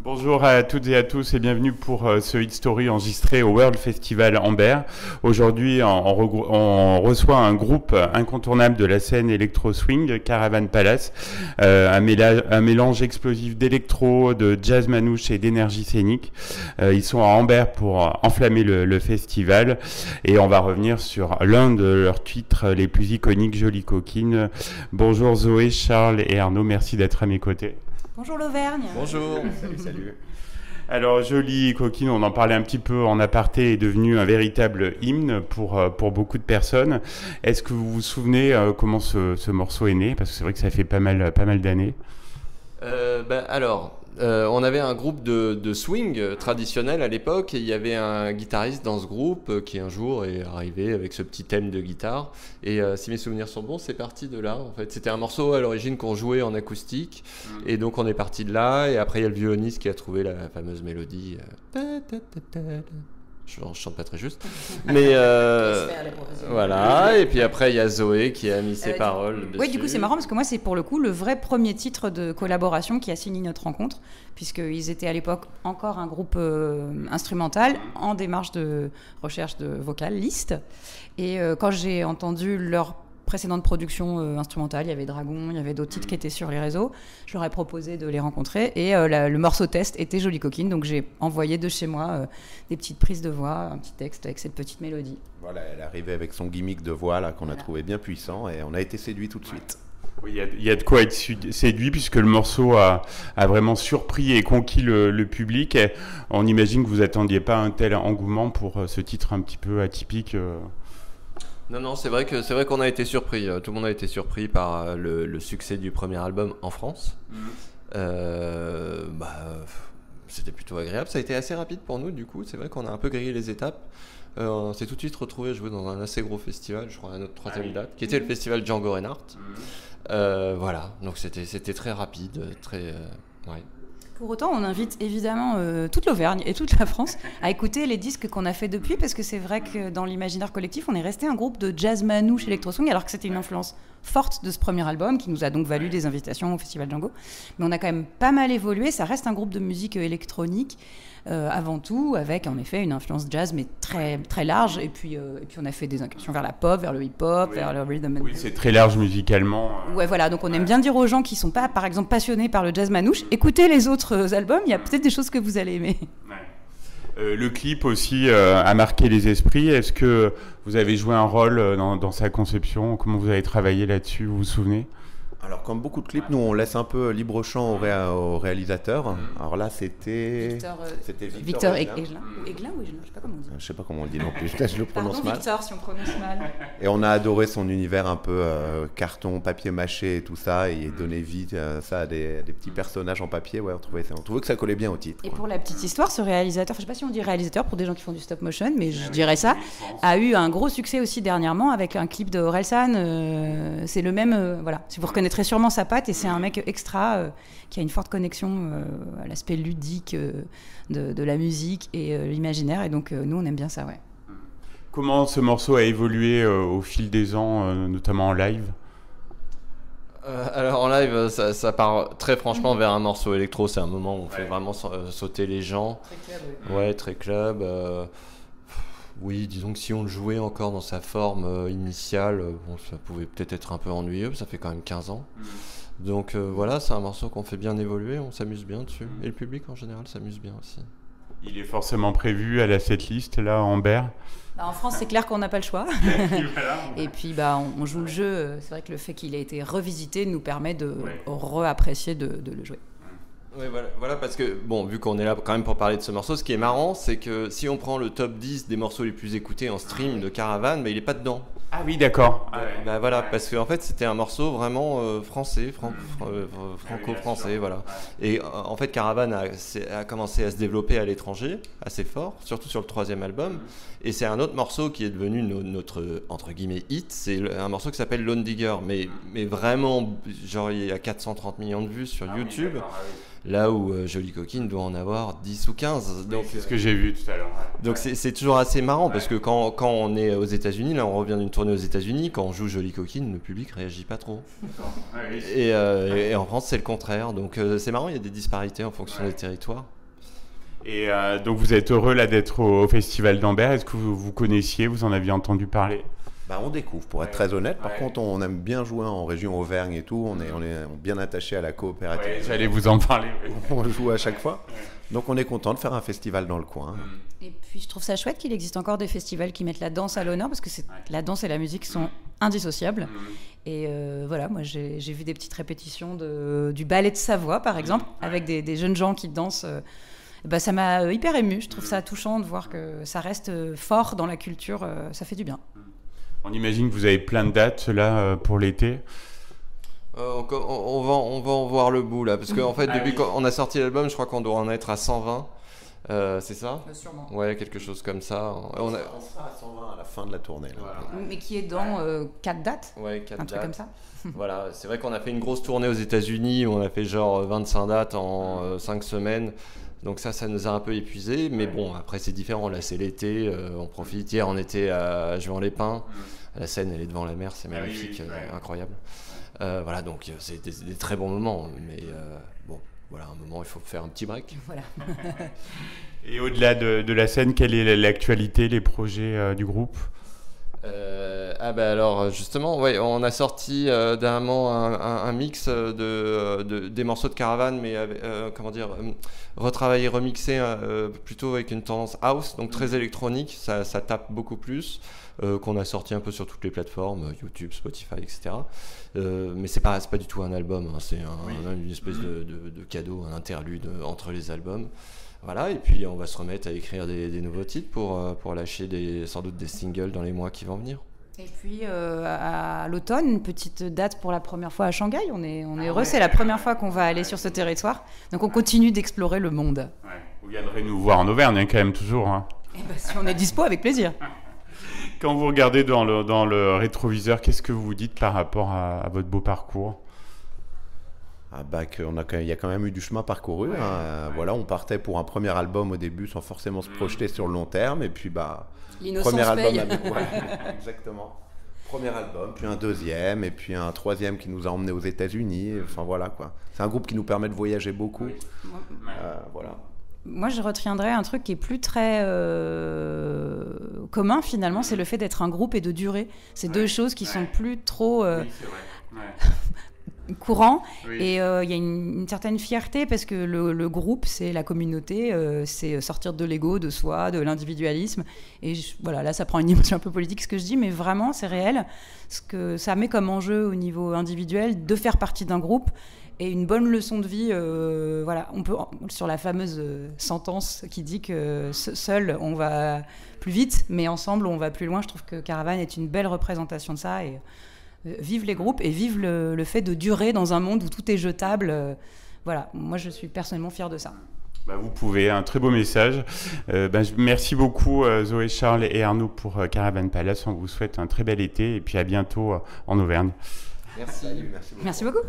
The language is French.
Bonjour à toutes et à tous et bienvenue pour ce Hit Story enregistré au World Festival Amber. Aujourd'hui, on reçoit un groupe incontournable de la scène électro-swing, Caravan Palace, un mélange explosif d'électro, de jazz manouche et d'énergie scénique. Ils sont à Amber pour enflammer le festival et on va revenir sur l'un de leurs titres les plus iconiques, Jolie Coquine. Bonjour Zoé, Charles et Arnaud, merci d'être à mes côtés. Bonjour l'Auvergne. Bonjour. Salut. Alors, Jolie Coquine, on en parlait un petit peu en aparté, est devenu un véritable hymne pour beaucoup de personnes. Est-ce que vous vous souvenez comment ce morceau est né? Parce que c'est vrai que ça fait pas mal d'années. On avait un groupe de swing traditionnel à l'époque et il y avait un guitariste dans ce groupe qui un jour est arrivé avec ce petit thème de guitare et si mes souvenirs sont bons, c'est parti de là en fait. C'était un morceau à l'origine qu'on jouait en acoustique et donc on est parti de là et après il y a le violoniste qui a trouvé la fameuse mélodie je chante pas très juste, mais voilà. Et puis après, il y a Zoé qui a mis ses paroles dessus. Oui, du coup, c'est marrant parce que moi, c'est pour le coup le vrai premier titre de collaboration qui a signé notre rencontre, puisqu'ils étaient à l'époque encore un groupe instrumental en démarche de recherche de vocalistes. Et quand j'ai entendu leur précédente production instrumentale, il y avait Dragon, il y avait d'autres titres qui étaient sur les réseaux. Je leur ai proposé de les rencontrer et le morceau test était Jolie Coquine, donc j'ai envoyé de chez moi des petites prises de voix, un petit texte avec cette petite mélodie. Voilà, elle arrivait avec son gimmick de voix là qu'on a trouvé bien puissant et on a été séduits tout de suite. Oui, il y a de quoi être séduit puisque le morceau a vraiment surpris et conquis le public. Et on imagine que vous attendiez pas un tel engouement pour ce titre un petit peu atypique. Non, c'est vrai qu'on a été surpris. Tout le monde a été surpris par le succès du premier album en France. C'était plutôt agréable. Ça a été assez rapide pour nous, du coup. C'est vrai qu'on a un peu grillé les étapes. On s'est tout de suite retrouvé à jouer dans un assez gros festival, je crois à notre troisième date, qui était le festival Django Reinhardt. Voilà, donc c'était très rapide, ouais. Pour autant, on invite évidemment toute l'Auvergne et toute la France à écouter les disques qu'on a fait depuis, parce que c'est vrai que dans l'imaginaire collectif, on est resté un groupe de jazz manouche électro-swing, alors que c'était une influence forte de ce premier album, qui nous a donc valu des invitations au Festival Django. Mais on a quand même pas mal évolué, ça reste un groupe de musique électronique, avant tout, avec en effet une influence jazz, mais très, très large, et puis on a fait des incursions vers la pop, vers le hip-hop, vers le rhythm and Oui, c'est très large musicalement. Ouais, voilà, donc on aime bien dire aux gens qui sont pas, par exemple, passionnés par le jazz manouche, écoutez les autres albums, il y a peut-être des choses que vous allez aimer. Le clip aussi a marqué les esprits. Est-ce que vous avez joué un rôle dans sa conception? Comment vous avez travaillé là-dessus, vous vous souvenez? Alors comme beaucoup de clips, nous on laisse un peu libre champ au réalisateur. Alors là c'était Victor Aiglin ou Aiglin, je sais pas comment on dit. Je sais pas comment on dit non plus, je le prononce mal. Victor si on prononce mal. Et on a adoré son univers un peu carton, papier mâché et tout ça, et donner vie ça à des petits personnages en papier. Ouais, on trouvait que ça collait bien au titre. Et pour la petite histoire, ce réalisateur, je sais pas si on dit réalisateur pour des gens qui font du stop motion, mais je dirais ça, a eu un gros succès aussi dernièrement avec un clip de Orelsan. C'est le même, voilà, si vous reconnaîtrez sûrement sa patte, et c'est un mec extra qui a une forte connexion à l'aspect ludique de la musique et l'imaginaire, et donc nous on aime bien ça, ouais. Comment ce morceau a évolué au fil des ans, notamment en live? Alors en live, ça part très franchement vers un morceau électro, c'est un moment où on fait vraiment sauter les gens. Très club, ouais, très club. Oui, disons que si on le jouait encore dans sa forme initiale, ça pouvait peut-être être un peu ennuyeux, ça fait quand même 15 ans. Donc voilà, c'est un morceau qu'on fait bien évoluer, on s'amuse bien dessus. Et le public en général s'amuse bien aussi. Il est forcément prévu à la setlist, là, en Amber? En France, c'est clair qu'on n'a pas le choix. Et puis, on joue le jeu. C'est vrai que le fait qu'il ait été revisité nous permet de réapprécier de le jouer. Oui, voilà, parce que, bon, vu qu'on est là quand même pour parler de ce morceau, ce qui est marrant, c'est que si on prend le top 10 des morceaux les plus écoutés en stream de Caravan, il n'est pas dedans. Ah oui, d'accord. Voilà, parce qu'en fait, c'était un morceau vraiment français, franco-français, voilà. Et en fait, Caravan a commencé à se développer à l'étranger, assez fort, surtout sur le troisième album. Et c'est un autre morceau qui est devenu notre, entre guillemets, hit. C'est un morceau qui s'appelle Lone Digger, mais vraiment, genre, il y a 430 millions de vues sur YouTube. là où Jolie Coquine doit en avoir 10 ou 15. Donc c'est ce que j'ai vu tout à l'heure. Donc c'est toujours assez marrant parce que quand on est aux États-Unis, là on revient d'une tournée aux États-Unis, quand on joue Jolie Coquine, le public réagit pas trop. Et en France c'est le contraire. Donc c'est marrant, il y a des disparités en fonction des territoires. Et donc vous êtes heureux là d'être au Festival d'Ambert. Est-ce que vous connaissiez, vous en aviez entendu parler? Bah, on découvre, pour être très honnête. Par contre, on aime bien jouer en région Auvergne et tout. On est bien attaché à la coopérative. J'allais vous en parler. On joue à chaque fois. Donc on est content de faire un festival dans le coin. Et puis je trouve ça chouette qu'il existe encore des festivals qui mettent la danse à l'honneur, parce que la danse et la musique sont indissociables. Et voilà, moi j'ai vu des petites répétitions du ballet de Savoie, par exemple, avec des jeunes gens qui dansent. Bah, ça m'a hyper émue. Je trouve ça touchant de voir que ça reste fort dans la culture. Ça fait du bien. On imagine que vous avez plein de dates là pour l'été. On va en voir le bout là, parce qu'en fait depuis qu'on a sorti l'album, je crois qu'on doit en être à 120. C'est ça? Sûrement. Ouais, quelque chose comme ça. On sera à 120 à la fin de la tournée. Là. Voilà. Mais qui est dans 4 dates? Ouais, 4 dates. Un truc comme ça. Voilà, c'est vrai qu'on a fait une grosse tournée aux États-Unis où on a fait genre 25 dates en 5 semaines. Donc ça nous a un peu épuisé, mais bon, après c'est différent. Là, c'est l'été, on profite. Hier, on était à Juan-les-Pins. La Seine, elle est devant la mer, c'est magnifique, incroyable. Voilà, donc c'est des très bons moments, mais bon, voilà, un moment, il faut faire un petit break. Voilà. Et au-delà de la scène, quelle est l'actualité, les projets du groupe? Alors justement, ouais, on a sorti dernièrement un mix des morceaux de Caravane, mais retravaillé, remixé plutôt avec une tendance house, donc très électronique, ça tape beaucoup plus, qu'on a sorti un peu sur toutes les plateformes, YouTube, Spotify, etc. Mais c'est pas du tout un album, hein, c'est une espèce de cadeau, un interlude entre les albums. Voilà, et puis on va se remettre à écrire des nouveaux titres pour lâcher sans doute des singles dans les mois qui vont venir. Et puis à l'automne, une petite date pour la première fois à Shanghai. On est heureux, c'est la première fois qu'on va aller sur ce territoire. Donc on continue d'explorer le monde. Ouais. Vous viendrez nous voir en Auvergne, hein, quand même, toujours. Hein. Et ben, si on est dispo, avec plaisir. Quand vous regardez dans le rétroviseur, qu'est-ce que vous vous dites par rapport à votre beau parcours? Il y a quand même eu du chemin parcouru. Voilà, on partait pour un premier album au début sans forcément se projeter sur le long terme. Et puis, l'innocence premier album. paye. Exactement. Premier album, puis un deuxième, et puis un troisième qui nous a emmenés aux États-Unis. Enfin, voilà, quoi. C'est un groupe qui nous permet de voyager beaucoup. Voilà. Moi, je retiendrai un truc qui est plus très commun, finalement, c'est le fait d'être un groupe et de durer. C'est deux choses qui sont plus trop... Oui, c'est vrai. courant. Oui. Et il y a une certaine fierté parce que le groupe, c'est la communauté, c'est sortir de l'ego, de soi, de l'individualisme. Et voilà, là, ça prend une dimension un peu politique ce que je dis, mais vraiment, c'est réel. Ce que ça met comme enjeu au niveau individuel de faire partie d'un groupe et une bonne leçon de vie. Voilà, on peut, sur la fameuse sentence qui dit que seul, on va plus vite, mais ensemble, on va plus loin. Je trouve que Caravane est une belle représentation de ça. Et vive les groupes et vive le fait de durer dans un monde où tout est jetable. Voilà, moi je suis personnellement fière de ça. Vous pouvez, un très beau message. Merci beaucoup Zoé, Charles et Arnaud pour Caravane Palace. On vous souhaite un très bel été et puis à bientôt en Auvergne. Merci. Merci beaucoup.